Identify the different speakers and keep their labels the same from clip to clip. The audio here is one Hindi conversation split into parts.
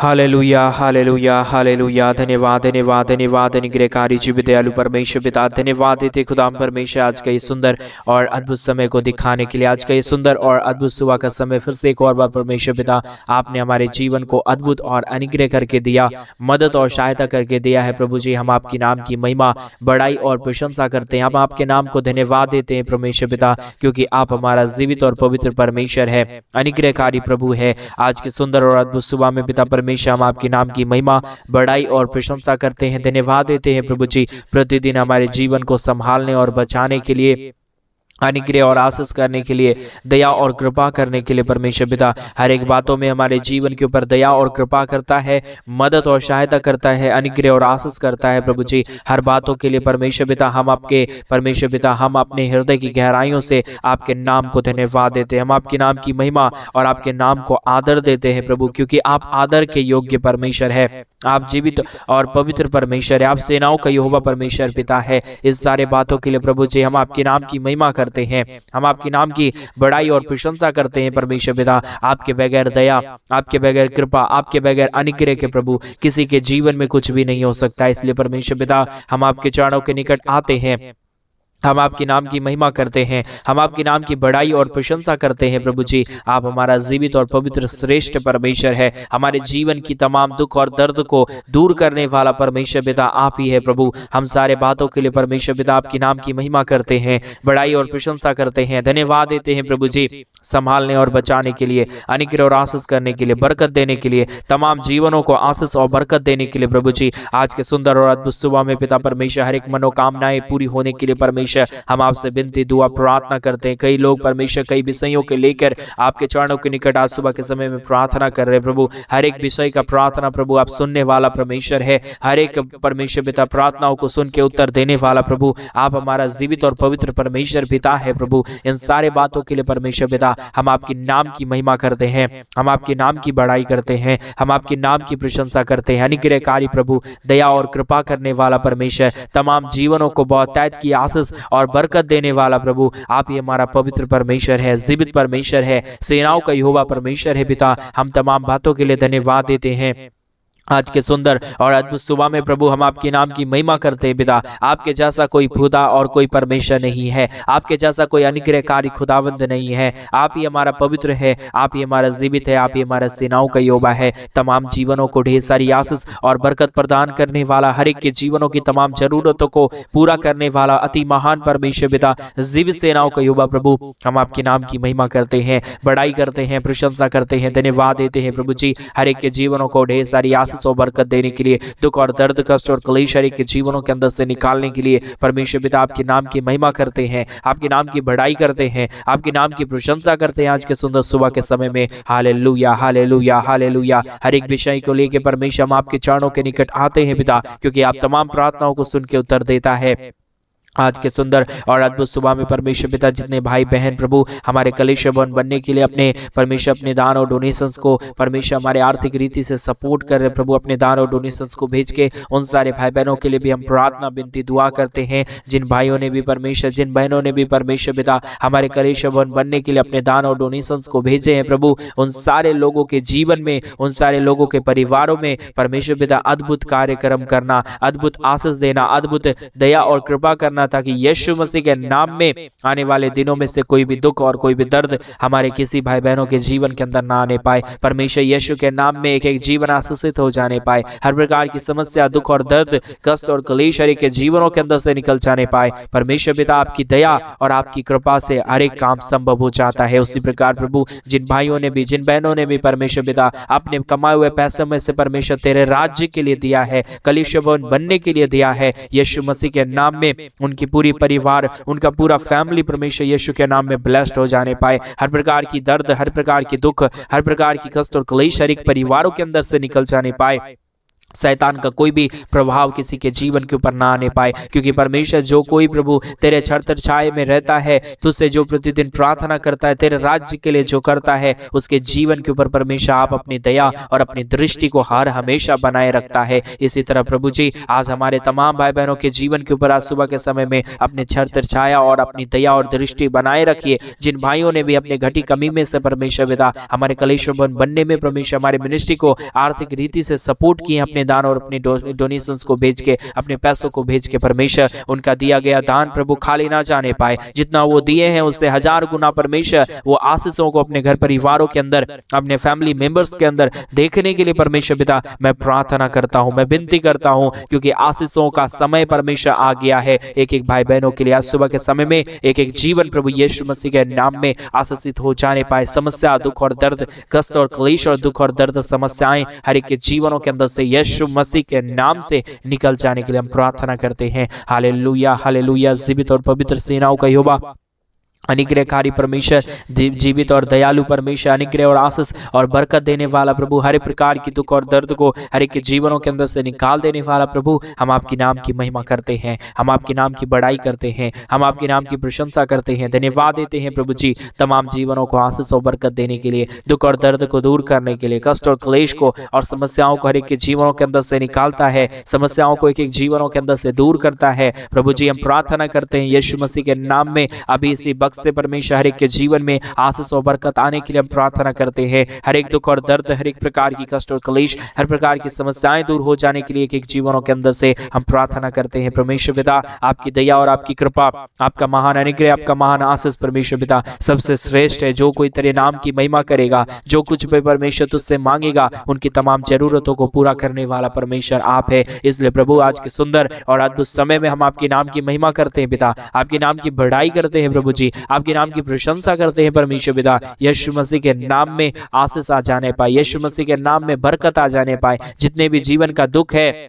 Speaker 1: Hallelujah hallelujah hallelujah. धन्यवाद धन्यवाद धन्यवाद अनुग्रहकारी जीवित दयालु परमेश्वर पिता, धन्यवाद देते खुदाम परमेश्वर आज का ये सुंदर और अद्भुत समय को दिखाने के लिए, आज का ये सुंदर और अद्भुत सुबह का समय फिर से एक और बार परमेश्वर पिता आपने हमारे जीवन को अद्भुत और अनुग्रह करके दिया, मदद और सहायता करके दिया है। प्रभु जी, हम आपकी नाम की महिमा बड़ाई और प्रशंसा करते हैं। हम आपके नाम को धन्यवाद देते हैं परमेश्वर पिता, क्योंकि आप हमारा जीवित और पवित्र परमेश्वर है, अनुग्रहकारी प्रभु है। आज के सुंदर और अद्भुत सुबह में पिता परमेश्वर हम आपके नाम की महिमा बड़ाई और प्रशंसा करते हैं, धन्यवाद देते हैं प्रभु जी, प्रतिदिन हमारे जीवन को संभालने और बचाने के लिए, अनुग्रह और आशीष करने के लिए, दया और कृपा करने के लिए परमेश्वर पिता हर एक बातों में हमारे जीवन के ऊपर दया और कृपा करता है, मदद और सहायता करता है, अनुग्रह और आशीष करता है। प्रभु जी, हर बातों के लिए परमेश्वर पिता हम आपके परमेश्वर पिता हम अपने हृदय की गहराइयों से आपके नाम को धन्यवाद देते हैं। हम आपके नाम की महिमा और आपके नाम को आदर देते हैं प्रभु, क्योंकि आप आदर के योग्य परमेश्वर है, आप जीवित और पवित्र परमेश्वर है, आप सेनाओं का यहोवा परमेश्वर पिता है। इस सारे बातों के लिए प्रभु जी हम आपके नाम की महिमा करते हैं, हम आपके नाम की बड़ाई और प्रशंसा करते हैं परमेश्वर पिता। आपके बगैर दया, आपके बगैर कृपा, आपके बगैर अनुग्रह के प्रभु किसी के जीवन में कुछ भी नहीं हो सकता। इसलिए परमेश्वर पिता हम आपके चरणों के निकट आते हैं, हम आपके नाम की महिमा करते हैं, हम आपके नाम की बड़ाई और प्रशंसा करते हैं। प्रभु जी, आप हमारा जीवित और पवित्र श्रेष्ठ परमेश्वर है, हमारे जीवन की तमाम दुख और दर्द को दूर करने वाला परमेश्वर पिता आप ही है प्रभु। हम सारे बातों के लिए परमेश्वर पिता आपके नाम की महिमा करते हैं, बड़ाई और प्रशंसा करते हैं, धन्यवाद देते हैं प्रभु जी, संभालने और बचाने के लिए, अनुग्रह और आशीष करने के लिए, बरकत देने के लिए, तमाम जीवनों को आशीष और बरकत देने के लिए। प्रभु जी, आज के सुंदर और अद्भुत सुबह में पिता परमेश्वर हर एक मनोकामनाएं पूरी होने के लिए परमेश्वर हम आपसे विनती दुआ प्रार्थना करते हैं। कई लोग परमेश्वर कई विषयों के लेकर आपके चरणों के निकट आज सुबह के समय में प्रार्थना कर रहे हैं प्रभु। हर एक विषय का प्रार्थना प्रभु आप सुनने वाला परमेश्वर है, हर एक परमेश्वर पिता प्रार्थनाओं को सुन के उत्तर देने वाला प्रभु आप हमारा जीवित और पवित्र परमेश्वर पिता है प्रभु। इन सारे बातों के लिए परमेश्वर पिता हम आपके नाम की महिमा करते हैं, हम आपके नाम की बड़ाई करते हैं, हम आपके नाम की प्रशंसा करते हैं। अनुग्रहकारी प्रभु, दया और कृपा करने वाला परमेश्वर, तमाम जीवनों को बहुतायत की आशीष और बरकत देने वाला प्रभु आप ही हमारा पवित्र परमेश्वर है, जीवित परमेश्वर है, सेनाओं का यहोवा परमेश्वर है पिता। हम तमाम बातों के लिए धन्यवाद देते हैं। आज के सुंदर और अद्भुत सुबह में प्रभु हम आपके नाम की महिमा करते हैं पिता। आपके जैसा कोई खुदा और कोई परमेश्वर नहीं है, आपके जैसा कोई अनुग्रहकारी खुदावंद नहीं है। आप ही हमारा पवित्र है, आप ही हमारा जीवित है, आप ही हमारा सेनाओं का यहोवा है। तमाम जीवनों को ढेर सारी आशीष और बरकत प्रदान करने वाला, हर एक के जीवनों की तमाम जरूरतों को पूरा करने वाला अति महान परमेश्वर पिता, जीवित सेनाओं का यहोवा प्रभु हम आपके नाम की महिमा करते हैं, बड़ाई करते हैं, प्रशंसा करते हैं, धन्यवाद देते हैं प्रभु जी। हर एक के जीवनों को ढेर सारी आशीष और बरकत देने के लिए, दुख और दर्द, कष्ट और क्लेश हर एक के जीवनों के अंदर से निकालने के लिए परमेश्वर पिता आपके नाम की महिमा करते हैं, आपके नाम की बड़ाई करते हैं, आपके नाम की प्रशंसा करते हैं। आज के सुंदर सुबह के समय में हालेलुया हालेलुया हालेलुया। हर एक विषय को लेकर परमेश्वर हम आपके चरणों के निकट आते हैं पिता, क्योंकि आप तमाम प्रार्थनाओं को सुन के उत्तर देता है। आज के सुंदर और अद्भुत सुबह में परमेश्वर पिता जितने भाई बहन प्रभु हमारे कलीसिया भवन बनने के लिए अपने परमेश्वर अपने दान और डोनेशंस को परमेश्वर हमारे आर्थिक रीति से सपोर्ट कर रहे प्रभु, अपने दान और डोनेशंस को भेज के उन सारे भाई बहनों के लिए भी हम प्रार्थना विनती दुआ करते हैं। जिन भाइयों ने भी परमेश्वर, जिन बहनों ने भी परमेश्वर पिता हमारे कलीसिया भवन बनने के लिए अपने दान और डोनेशंस को भेजे हैं प्रभु, उन सारे लोगों के जीवन में, उन सारे लोगों के परिवारों में परमेश्वर पिता अद्भुत कार्यक्रम करना, अद्भुत आशीष देना, अद्भुत दया और कृपा करना, ताकि यीशु मसीह के नाम में आने वाले दिनों में से कोई भी दुख और कोई भी दर्द हमारे किसी भाई बहनों के जीवन के अंदर ना आने पाए। परमेश्वर यीशु के नाम में एक एक जीवन आशीषित हो जाने पाए, हर प्रकार की समस्या, दुख और दर्द, कष्ट और क्लेश हर एक के जीवनों के अंदर से निकल जाने पाए। परमेश्वर पिता आपकी दया और आपकी कृपा से हर एक काम संभव हो जाता है। उसी प्रकार प्रभु जिन भाइयों ने भी, जिन बहनों ने भी परमेश्वर पिता अपने कमाए हुए पैसे में से परमेश्वर तेरे राज्य के लिए दिया है, कलीसिया भवन बनने के लिए दिया है, यीशु मसीह के नाम में उनकी पूरी परिवार, उनका पूरा फैमिली परमेश्वर यीशु के नाम में ब्लेस्ड हो जाने पाए। हर प्रकार की दर्द, हर प्रकार की दुख, हर प्रकार की कष्ट और क्लेश हर एक परिवारों के अंदर से निकल जाने पाए। शैतान का कोई भी प्रभाव किसी के जीवन के ऊपर ना आने पाए, क्योंकि परमेश्वर जो कोई प्रभु तेरे छत्र छाए में रहता है, तुझसे जो प्रतिदिन प्रार्थना करता है, तेरे राज्य के लिए जो करता है, उसके जीवन के ऊपर परमेश्वर आप अपनी दया और अपनी दृष्टि को हर हमेशा बनाए रखता है। इसी तरह प्रभु जी आज हमारे तमाम भाई बहनों के जीवन के ऊपर आज सुबह के समय में अपने छत्र छाया और अपनी दया और दृष्टि बनाए रखिए। जिन भाइयों ने भी अपने घटी कमी में से परमेश्वर पिता हमारे कलेश्वर बनने में परमेश्वर हमारे मिनिस्ट्री को आर्थिक रीति से सपोर्ट किए, अपने दान और अपने डोनेशंस को भेज के, अपने पैसों को भेज के परमेश्वर उनका दिया गया दान प्रभु खाली ना जाने पाए। जितना वो दिए हैं उससे 1000 गुना परमेश्वर वो आशीषों को अपने घर परिवारों के अंदर, अपने फैमिली मेंबर्स के अंदर देखने के लिए परमेश्वर पिता मैं प्रार्थना करता हूं, मैं विनती करता हूं, क्योंकि आशीषों का समय परमेश्वर आ गया है। एक एक भाई बहनों के लिए आज सुबह के समय में एक एक जीवन प्रभु यीशु मसीह के नाम में आशीषित हो जाने पाए। समस्या, दुख और दर्द, कष्ट और क्लेश और दुख और दर्द, समस्याएं हर एक के जीवनों के अंदर से यीशु मसीह के नाम से निकल जाने के लिए हम प्रार्थना करते हैं। Hallelujah, hallelujah. जीवित और पवित्र सेनाओं का यहोवा, अनुग्रहकारी परमेश्वर, जीवित और दयालु परमेश्वर, अनुग्रह और आशीष और बरकत देने वाला प्रभु, हर प्रकार की दुख और दर्द को हर एक के जीवनों के अंदर से निकाल देने वाला प्रभु, हम आपके नाम की महिमा करते हैं, हम आपके नाम की बड़ाई करते हैं, हम आपके नाम की प्रशंसा करते हैं, धन्यवाद देते हैं प्रभु जी तमाम जीवनों को आशीष और बरकत देने के लिए, दुख और दर्द को दूर करने के लिए, कष्ट और क्लेश को और समस्याओं को हर एक के जीवनों के अंदर से निकालता है, समस्याओं को एक एक जीवनों के अंदर से दूर करता है। प्रभु जी हम प्रार्थना करते हैं यीशु मसीह के नाम में, अभी इसी वक्त से परमेश्वर हर एक के जीवन में आशीष और बरकत आने के लिए हम प्रार्थना करते हैं। हर एक दुख और दर्द, हर एक प्रकार की कष्ट और क्लेश, हर प्रकार की समस्याएं दूर हो जाने के लिए एक एक जीवनों के अंदर से हम प्रार्थना करते हैं। परमेश्वर पिता आपकी दया और आपकी कृपा, आपका महान अनुग्रह, आपका महान आशीष परमेश्वर पिता सबसे श्रेष्ठ है। जो कोई तेरे नाम की महिमा करेगा, जो कुछ भी परमेश्वर तुझसे मांगेगा, उनकी तमाम जरूरतों को पूरा करने वाला परमेश्वर आप है। इसलिए प्रभु आज के सुंदर और अद्भुत समय में हम आपके नाम की महिमा करते हैं पिता, आपके नाम की बढ़ाई करते हैं प्रभु जी, आपके नाम की प्रशंसा करते हैं परमेश्वर पिता। यीशु मसीह के नाम में आशीष आ जाने पाए, यीशु मसीह के नाम में बरकत आ जाने पाए। जितने भी जीवन का दुख है,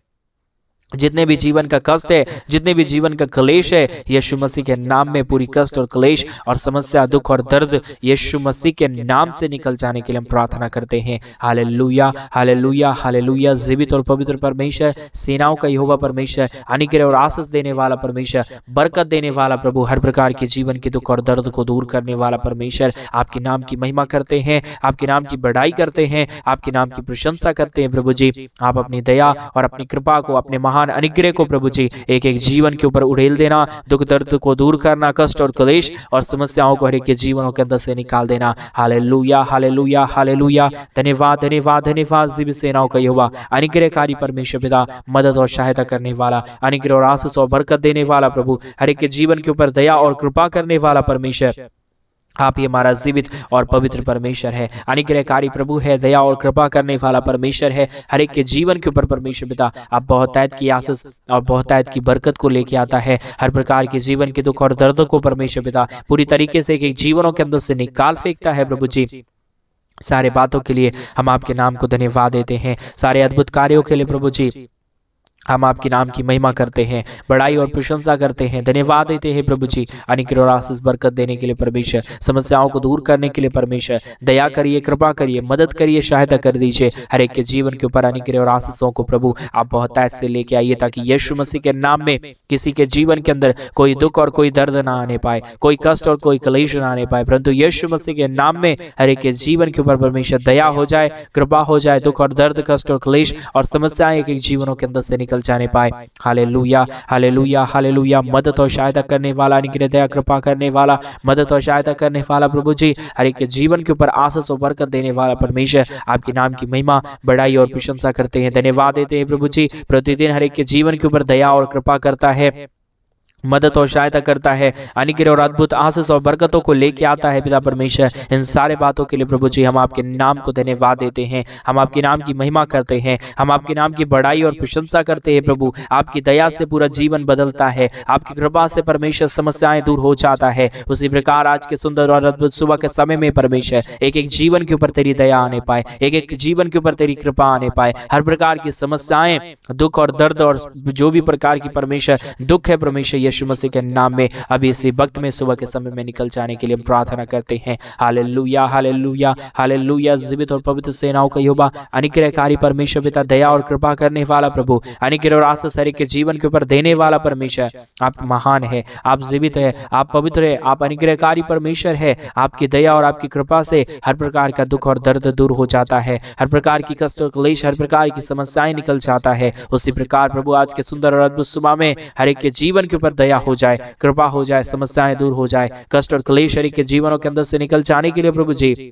Speaker 1: जितने भी जीवन का कष्ट है, जितने भी जीवन का क्लेश है, यीशु मसीह के नाम में पूरी कष्ट और क्लेश और समस्या, दुख और दर्द यीशु मसीह के नाम से निकल जाने के लिए हम प्रार्थना करते हैं। Hallelujah, hallelujah, hallelujah. जीवित और पवित्र परमेश्वर, सेनाओं का यहोवा परमेश्वर, अनुग्रह और आशीष देने वाला परमेश्वर, बरकत देने वाला प्रभु, हर प्रकार के जीवन के दुख और दर्द को दूर करने वाला परमेश्वर, आपके नाम की महिमा करते हैं, आपके नाम की बढ़ाई करते हैं, आपके नाम की प्रशंसा करते हैं प्रभु जी। आप अपनी दया और अपनी कृपा को, अपने महान अनुग्रह को प्रभु जी एक एक जीवन के ऊपर उड़ेल देना, दुख दर्द को दूर करना, कष्ट और क्लेश और समस्याओं को हर एक के जीवनों के अंदर से निकाल देना। Hallelujah, hallelujah, hallelujah. धन्यवाद, धन्यवाद, धन्यवाद। जीवित सेनाओं का यहोवा, अनुग्रहकारी परमेश्वर पिता, मदद और सहायता करने वाला, अनुग्रह और आशीष और बरकत देने वाला प्रभु, हर एक के जीवन के ऊपर दया और कृपा करने वाला परमेश्वर, आप ही हमारा जीवित और पवित्र परमेश्वर है, अनुग्रहकारी प्रभु है, दया और कृपा करने वाला परमेश्वर है। हर एक के जीवन के ऊपर परमेश्वर पिता आप बहुतायत की आशीष और बहुतायत की बरकत को लेके आता है। हर प्रकार के जीवन के दुख और दर्द को परमेश्वर पिता पूरी तरीके से एक एक जीवनों के अंदर से निकाल फेंकता है प्रभु जी। सारे बातों के लिए हम आपके नाम को धन्यवाद देते हैं, सारे अद्भुत कार्यों के लिए प्रभु जी हम आपके नाम की महिमा करते हैं, बड़ाई और प्रशंसा करते हैं, धन्यवाद देते हैं प्रभु जी। अनुग्रह और आशीष बरकत देने के लिए परमेश्वर, समस्याओं को दूर करने के लिए परमेश्वर, दया करिए, कृपा करिए, मदद करिए, सहायता कर दीजिए। हर एक के जीवन के ऊपर अनुग्रह और आशीषों को प्रभु आप बहुतायत से लेके आइए, ताकि यीशु मसीह के नाम में किसी के जीवन के अंदर कोई दुख और कोई दर्द ना आने पाए, कोई कष्ट और कोई क्लेश ना आने पाए, परंतु यीशु मसीह के नाम में हर एक के जीवन के ऊपर परमेश्वर दया हो जाए, कृपा हो जाए, दुख और दर्द, कष्ट और क्लेश और समस्याएं एक एक जीवनों के अंदर से निकल जाने पाए। Hallelujah, hallelujah, hallelujah. मदद और सहायता करने वाला, अनुग्रह, दया, कृपा करने वाला, मदद और सहायता करने वाला प्रभु जी, हर एक के जीवन के ऊपर आशीष और बरकत देने वाला परमेश्वर, आपके नाम की महिमा, बड़ाई और प्रशंसा करते हैं, धन्यवाद देते हैं प्रभु जी। प्रतिदिन हर एक के जीवन के ऊपर दया और कृपा करता है, मदद और सहायता करता है, अनुग्रह और अद्भुत आशीष और बरकतों को लेके आता है पिता परमेश्वर। इन सारे बातों के लिए प्रभु जी हम आपके नाम को धन्यवाद देते हैं, हम आपके नाम की महिमा करते हैं, हम आपके नाम की बड़ाई और प्रशंसा करते हैं प्रभु। आपकी दया से पूरा जीवन बदलता है, आपकी कृपा से परमेश्वर समस्याएं दूर हो जाता है। उसी प्रकार आज के सुंदर और अद्भुत सुबह के समय में परमेश्वर एक एक जीवन के ऊपर तेरी दया आने पाए, एक एक जीवन के ऊपर तेरी कृपा आने पाए। हर प्रकार की समस्याएं, दुख और दर्द और जो भी प्रकार की परमेश्वर दुख है परमेश्वर यीशु मसीह के नाम में अभी इसी वक्त में सुबह के समय में निकल जाने के लिए प्रार्थना करते हैं। Hallelujah, hallelujah, hallelujah. जीवित और पवित्र सेनाओं का यहोवा, अनुग्रहकारी परमेश्वर पिता, दया और कृपा करने वाला प्रभु, अनुग्रह और आशीष हर एक के जीवन के ऊपर देने वाला परमेश्वर, आप महान है, आप जीवित है, आप पवित्र है, आप अनुग्रहकारी परमेश्वर है। आपकी दया और आपकी कृपा से हर प्रकार का दुख और दर्द दूर हो जाता है, हर प्रकार की कष्ट और क्लेश, हर प्रकार की समस्याएं निकल जाता है। उसी प्रकार प्रभु आज के सुंदर और अद्भुत सुबह में हर एक के जीवन के ऊपर दया हो जाए, कृपा हो जाए, समस्याएं दूर हो जाए, कष्ट और क्लेश हर एक के जीवनों के अंदर से निकल जाने के लिए प्रभु जी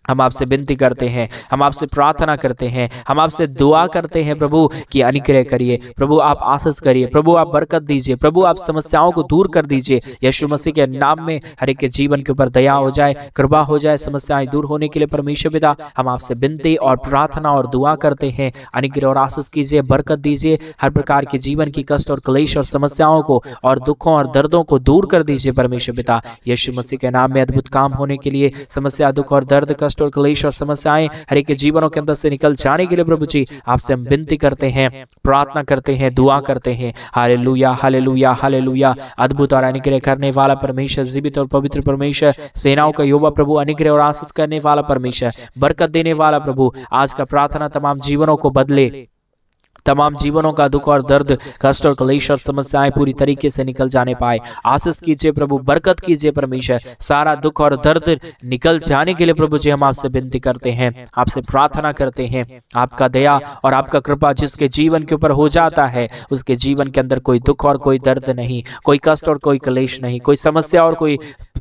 Speaker 1: हम आपसे विनती करते हैं, हम आपसे प्रार्थना करते हैं, हम आपसे दुआ करते हैं प्रभु कि अनुग्रह करिए, प्रभु आप आशीष करिए, प्रभु आप बरकत दीजिए, प्रभु आप समस्याओं को दूर कर दीजिए। यीशु मसीह के नाम में हर एक के जीवन के ऊपर दया हो जाए, कृपा हो जाए, समस्याएं दूर होने के लिए परमेश्वर पिता हम आपसे विनती और प्रार्थना और दुआ करते हैं। अनुग्रह और आशीष कीजिए, बरकत दीजिए, हर प्रकार के जीवन की कष्ट और क्लेश और समस्याओं को और दुखों और दर्दों को दूर कर दीजिए परमेश्वर पिता। यीशु मसीह के नाम में अद्भुत काम होने के लिए समस्या, दुख और दर्द, कष्ट और क्लेश और समस्याएं हर एक के जीवनों के अंदर से निकल जाने के लिए प्रभु जी आपसे हम विनती करते हैं, प्रार्थना करते हैं, दुआ करते हैं। Hallelujah, hallelujah, hallelujah. अद्भुत और अनुग्रह करने वाला परमेश्वर, जीवित और पवित्र परमेश्वर, सेनाओं का यहोवा प्रभु, अनुग्रह और आशीष करने वाला परमेश्वर, बरकत देने वाला प्रभु, आज का प्रार्थना तमाम जीवनों को बदले, तमाम जीवनों का दुख और दर्द, कष्ट और क्लेश और समस्याएं पूरी तरीके से निकल जाने पाए। आशीष कीजिए प्रभु, बरकत कीजिए परमेश्वर, सारा दुख और दर्द निकल जाने के लिए प्रभु जी हम आपसे विनती करते हैं, आपसे प्रार्थना करते हैं। आपका दया और आपका कृपा जिसके जीवन के ऊपर हो जाता है, उसके जीवन के अंदर कोई दुख और कोई दर्द नहीं, कोई कष्ट और कोई क्लेश नहीं, कोई समस्या और कोई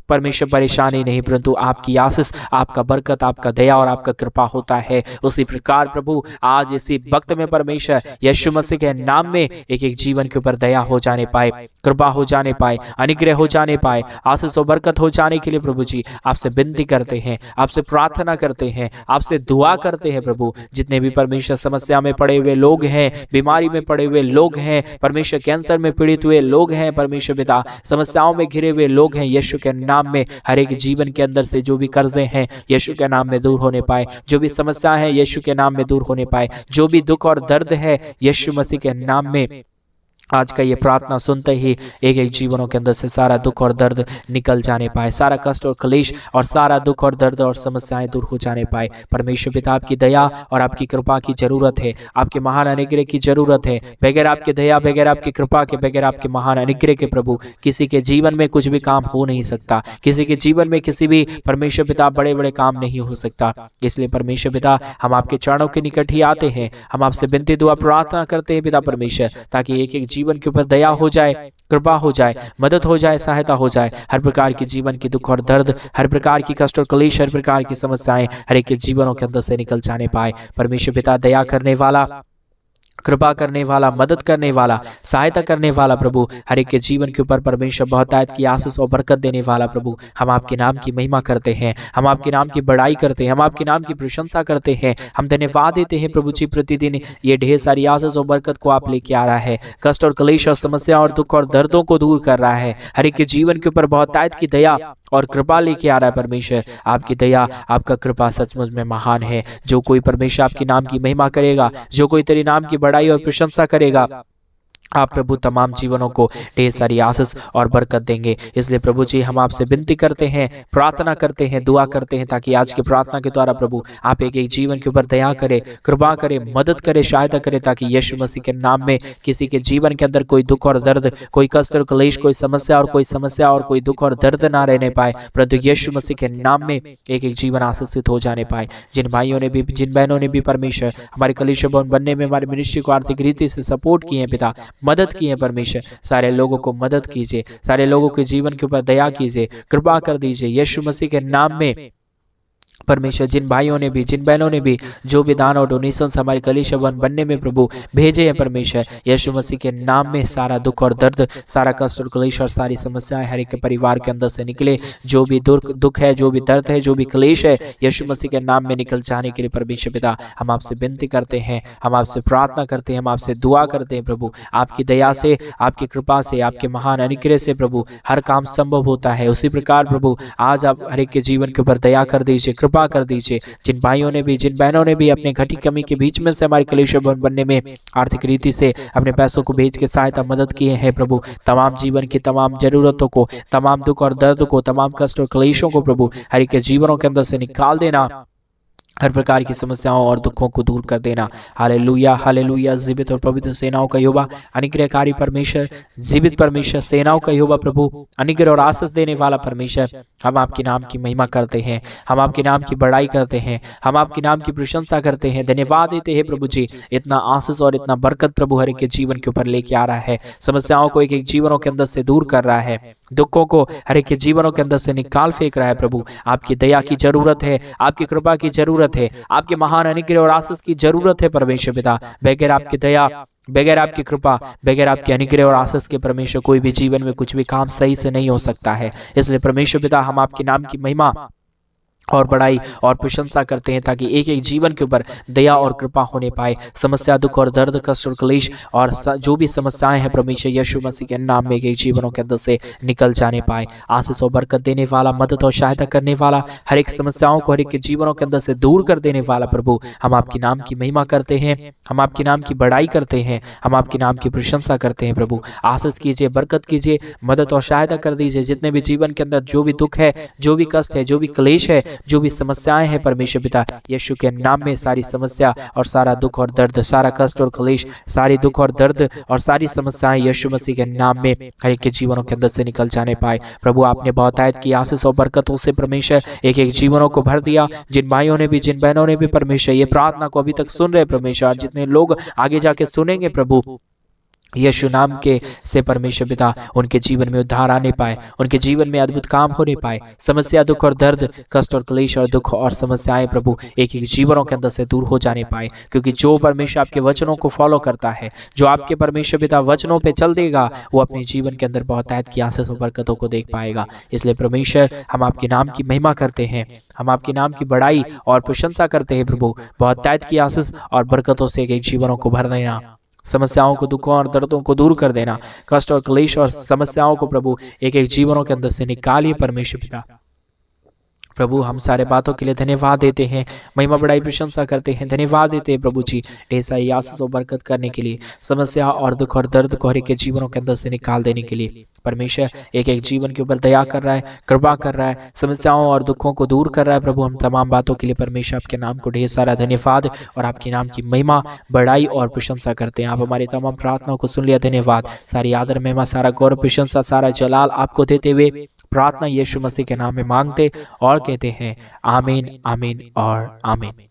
Speaker 1: परमेश्वर परेशानी नहीं, परंतु आपकी आशीष, आपका बरकत, आपका दया और आपका कृपा होता है। उसी प्रकार प्रभु आज इसी वक्त में परमेश्वर यीशु मसीह के नाम में एक एक जीवन के ऊपर दया हो जाने पाए, कृपा हो जाने पाए, अनुग्रह हो जाने पाए, आशीष और बरकत हो जाने के लिए प्रभु जी आपसे विनती करते हैं, आपसे प्रार्थना करते हैं, आपसे दुआ करते हैं। प्रभु जितने भी परमेश्वर समस्या में पड़े हुए लोग हैं, बीमारी में पड़े हुए लोग हैं, परमेश्वर कैंसर में पीड़ित हुए लोग हैं, परमेश्वर पिता समस्याओं में घिरे हुए लोग हैं, यीशु के नाम में हर एक जीवन के अंदर से जो भी कर्जे हैं यीशु के नाम में दूर होने पाए, जो भी समस्या है यीशु के नाम में दूर होने पाए, जो भी दुख और दर्द है यीशु मसीह के नाम में आज का ये प्रार्थना सुनते ही एक एक जीवनों के अंदर से सारा दुख और दर्द निकल जाने पाए, सारा कष्ट और क्लेश और सारा दुख और दर्द और समस्याएं दूर हो जाने पाए। परमेश्वर पिता आपकी दया और आपकी कृपा की जरूरत है, आपके महान अनुग्रह की जरूरत है। बगैर आपके दया, बगैर आपकी कृपा के, बगैर आपके महान अनुग्रह के प्रभु किसी के जीवन में कुछ भी काम हो नहीं सकता, किसी के जीवन में किसी भी परमेश्वर पिता बड़े बड़े काम नहीं हो सकता। इसलिए परमेश्वर पिता हम आपके चरणों के निकट ही आते हैं, हम आपसे विनती दुआ प्रार्थना करते हैं पिता परमेश्वर, ताकि एक एक जीवन के ऊपर दया हो जाए, कृपा हो जाए, मदद हो जाए, सहायता हो जाए। हर प्रकार की जीवन की दुख और दर्द, हर प्रकार की कष्ट और क्लेश, हर प्रकार की समस्याएं हर एक के जीवनों के अंदर से निकल जाने पाए। परमेश्वर पिता दया करने वाला, कृपा करने वाला, मदद करने वाला, सहायता करने वाला प्रभु, हर एक के जीवन के ऊपर परमेश्वर बहुतायत की आशीष और बरकत देने वाला प्रभु, हम आपके नाम की महिमा करते हैं, हम आपके नाम की बड़ाई करते हैं, हम आपके नाम की प्रशंसा करते हैं। हम धन्यवाद देते हैं प्रभु जी, प्रतिदिन ये ढेर सारी आशीष और बरकत को आप लेके आ रहा है, कष्ट और क्लेश और समस्या और दुख और दर्दों को दूर कर रहा है, हर एक के जीवन के ऊपर बहुतायत की दया और कृपा लेके आ रहा है। परमेश्वर आपकी दया, आपका कृपा सचमुच में महान है। जो कोई परमेश्वर आपके नाम की महिमा करेगा, जो कोई तेरे नाम की बड़ाई और प्रशंसा करेगा, आप प्रभु तमाम जीवनों को ढेर सारी आशीष और बरकत देंगे। इसलिए प्रभु जी हम आपसे विनती करते हैं, प्रार्थना करते हैं, दुआ करते हैं, ताकि आज की प्रार्थना के द्वारा प्रभु आप एक एक जीवन के ऊपर दया करें, कृपा करें, मदद करें, सहायता करें, ताकि यीशु मसीह के नाम में किसी के जीवन के अंदर कोई दुख और दर्द, कोई कष्ट और क्लेश, कोई समस्या और कोई दुख और दर्द ना रहने पाए, परंतु यीशु मसीह के नाम में एक एक जीवन आशीषित हो जाने पाए। जिन भाइयों ने भी, जिन बहनों ने भी परमेश्वर हमारे कलीसिया भवन बनने में हमारे मिनिस्ट्री को आर्थिक रीति से सपोर्ट किए हैं पिता, मदद की है परमेश्वर, सारे लोगों को मदद कीजिए, सारे लोगों के जीवन के ऊपर दया कीजिए, कृपा कर दीजिए यीशु मसीह के नाम में। परमेश्वर जिन भाइयों ने भी, जिन बहनों ने भी जो भी दान और डोनेशंस हमारे कलीसिया भवन बनने में प्रभु भेजे हैं परमेश्वर, यीशु मसीह के नाम में सारा दुख और दर्द, सारा कष्ट और क्लेश और सारी समस्याएं हर एक के परिवार के अंदर से निकले। जो भी दुख है, जो भी दर्द है, जो भी क्लेश है, यीशु मसीह के नाम में निकल जाने के लिए परमेश्वर पिता हम आपसे विनती करते हैं, हम आपसे प्रार्थना करते हैं, हम आपसे दुआ करते हैं। प्रभु आपकी दया से, आपकी कृपा से, आपके महान अनुग्रह से प्रभु हर काम संभव होता है। उसी प्रकार प्रभु आज आप हर एक के जीवन के ऊपर दया कर दीजिए, कृपा कृपा कर दीजिए। जिन भाइयों ने भी, जिन बहनों ने भी अपने घटी कमी के बीच में से हमारे कलीसिया भवन बनने में आर्थिक रीति से अपने पैसों को भेज के सहायता मदद किए हैं प्रभु, तमाम जीवन की तमाम जरूरतों को, तमाम दुख और दर्द को, तमाम कष्ट और क्लेशों को प्रभु हर एक के जीवनों के अंदर से निकाल देना, हर प्रकार की समस्याओं और दुखों को दूर कर देना। Hallelujah, hallelujah. जीवित और पवित्र सेनाओं का यहोवा, अनुग्रहकारी परमेश्वर, जीवित परमेश्वर, सेनाओं का यहोवा प्रभु, अनुग्रह और आशीष देने वाला परमेश्वर, हम आपके नाम की महिमा करते हैं, हम आपके नाम की बड़ाई करते हैं, हम आपके नाम की प्रशंसा करते हैं, धन्यवाद देते हैं प्रभु जी। इतना आशीष और इतना बरकत प्रभु हर एक के जीवन के ऊपर लेके आ रहा है, समस्याओं को एक एक जीवनों के अंदर से दूर कर रहा है, दुखों को हर एक के जीवनों के अंदर से निकाल फेंक रहा है प्रभु। आपकी दया की जरूरत है, आपकी कृपा की जरूरत है, आपके महान अनुग्रह और आशीष की जरूरत है परमेश्वर पिता। बगैर आपकी दया, बगैर आपकी कृपा, बगैर आपके अनुग्रह और आशीष के परमेश्वर कोई भी जीवन में कुछ भी काम सही से नहीं हो सकता है। इसलिए परमेश्वर पिता हम आपके नाम की महिमा और बड़ाई और प्रशंसा करते हैं ताकि एक एक जीवन के ऊपर दया और कृपा होने पाए। समस्या, दुख और दर्द, कष्ट और क्लेश और जो भी समस्याएं हैं परमेश्वर यीशु मसीह के नाम में एक एक जीवनों के अंदर से निकल जाने पाए। आशीष और बरकत देने वाला, मदद और सहायता करने वाला, हर एक समस्याओं को हर एक के जीवनों के अंदर से दूर कर देने वाला प्रभु, हम आपके नाम की महिमा करते हैं, हम आपके नाम की बड़ाई करते हैं, हम आपके नाम की प्रशंसा करते हैं प्रभु। आशीष कीजिए, बरकत कीजिए, मदद और सहायता कर दीजिए। जितने भी जीवन के अंदर जो भी दुख है, जो भी कष्ट है, जो भी क्लेश है, जो भी समस्याएं हैं परमेश्वर पिता यीशु के नाम में सारी समस्या और सारा दुख और दर्द, सारा कष्ट और क्लेश, सारी दुख और दर्द और सारी समस्याएं यीशु मसीह के नाम में हर एक के जीवनों के अंदर से निकल जाने पाए प्रभु। आपने बहुतायत की आशीष और बरकतों से परमेश्वर एक एक जीवनों को भर दिया। जिन भाइयों ने भी, जिन बहनों ने भी परमेश्वर ये प्रार्थना को अभी तक सुन रहे परमेश्वर, जितने लोग आगे जाके सुनेंगे प्रभु यीशु नाम के से परमेश्वर पिता, उनके जीवन में उद्धार आने पाए, उनके जीवन में अद्भुत काम होने पाए। समस्या, दुख और दर्द, कष्ट और क्लेश और दुख और समस्याएं प्रभु एक एक जीवनों के अंदर से दूर हो जाने पाए। क्योंकि जो परमेश्वर आपके वचनों को फॉलो करता है, जो आपके परमेश्वर पिता वचनों पे चल देगा, वो अपने जीवन के अंदर बहुतायत की आशीष और बरकतों को देख पाएगा। इसलिए परमेश्वर हम आपके नाम की महिमा करते हैं, हम आपके नाम की बड़ाई और प्रशंसा करते हैं प्रभु। बहुतायत की आशीष और बरकतों से एक एक जीवनों को भर देना, समस्याओं को, दुखों और दर्दों को दूर कर देना, कष्ट और क्लेश और समस्याओं को प्रभु एक एक जीवनों के अंदर से निकालिए परमेश्वर पिता। प्रभु हम सारे बातों के लिए धन्यवाद देते हैं, महिमा बड़ाई प्रशंसा करते हैं, धन्यवाद देते हैं प्रभु जी ढेर सारी आशीष और बरकत करने के लिए, समस्या और दुख और दर्द को हर एक के जीवनों के अंदर से निकाल देने के लिए। परमेश्वर एक एक जीवन के ऊपर दया कर रहा है, कृपा कर रहा है, समस्याओं और दुखों को दूर कर रहा है प्रभु। हम तमाम बातों के लिए परमेश्वर आपके नाम को ढेर सारा धन्यवाद और आपके नाम की महिमा, बड़ाई और प्रशंसा करते हैं। आप हमारी तमाम प्रार्थनाओं को सुन लिया, धन्यवाद। सारी आदर, महिमा, सारा गौरव, प्रशंसा, सारा जलाल आपको देते हुए प्रार्थना यीशु मसीह के नाम में मांगते और कहते हैं आमीन, आमीन और आमीन।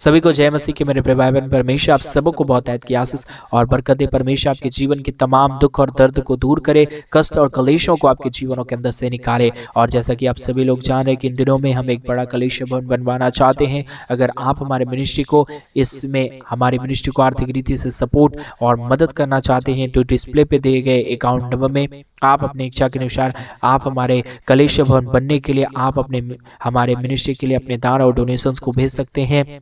Speaker 1: सभी को जय मसीह के मेरे प्रिय भाई बहन। परमेश्वर आप सबों को बहुतायत की आशीष और बरकत दे। परमेश्वर आपके जीवन की तमाम दुख और दर्द को दूर करे, कष्ट और कलेशों को आपके जीवनों के अंदर से निकाले। और जैसा कि आप सभी लोग जान रहे हैं कि इन दिनों में हम एक बड़ा कलीसिया भवन बनवाना चाहते हैं। अगर आप हमारे मिनिस्ट्री को, इसमें हमारी मिनिस्ट्री को आर्थिक रीति से सपोर्ट और मदद करना चाहते हैं तो डिस्प्ले पे दिए गए अकाउंट नंबर में आप अपने इच्छा के अनुसार आप हमारे कलीसिया भवन बनने के लिए आप हमारे मिनिस्ट्री के लिए अपने दान और डोनेशंस को भेज सकते हैं,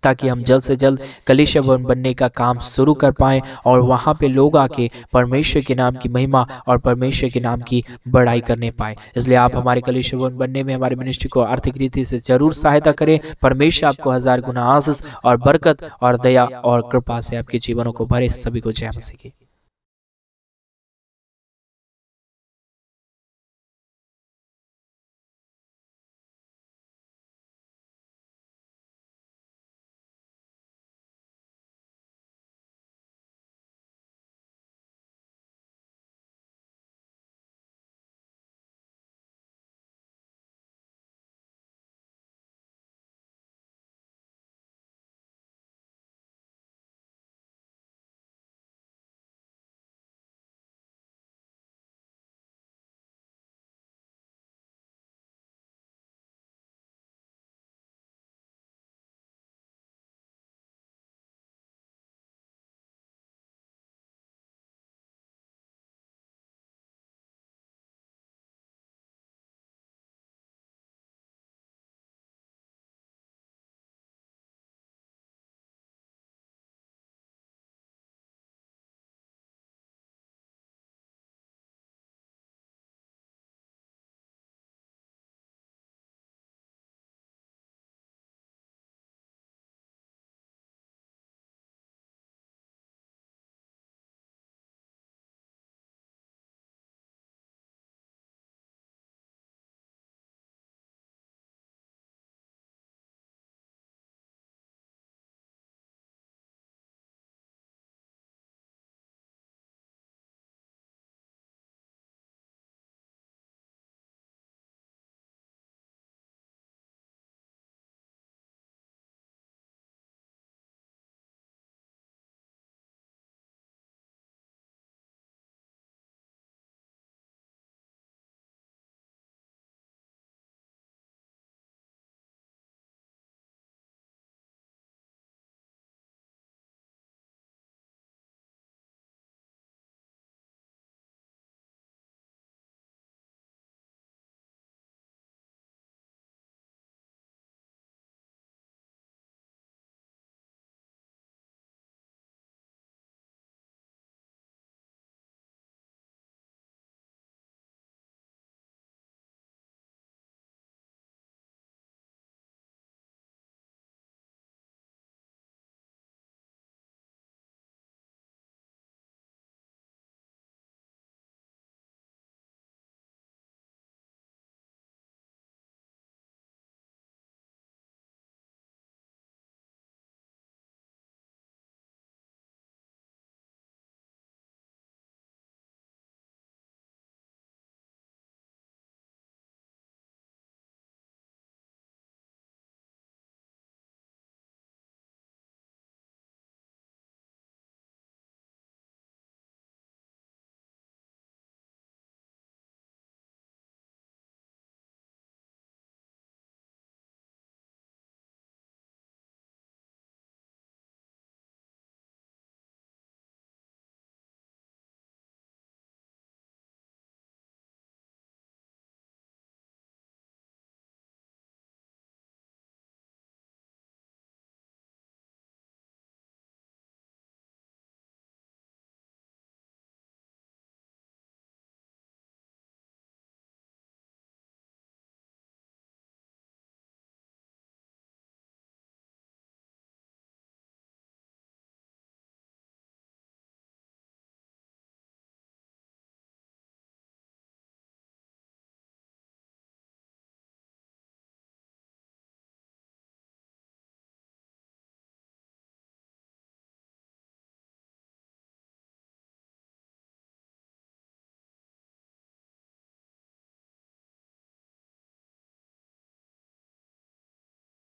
Speaker 1: ताकि हम जल्द से जल्द कलीसिया भवन बनने का काम शुरू कर पाएं और वहां पे लोग आके परमेश्वर के नाम की महिमा और परमेश्वर के नाम की बड़ाई करने पाए। इसलिए आप हमारे कलीसिया भवन बनने में हमारे मिनिस्ट्री को आर्थिक रीति से जरूर सहायता करें। परमेश्वर आपको 1000 गुना आशीष और बरकत और दया और कृपा से आपके जीवनों को भरे। सभी को जय मसीह की।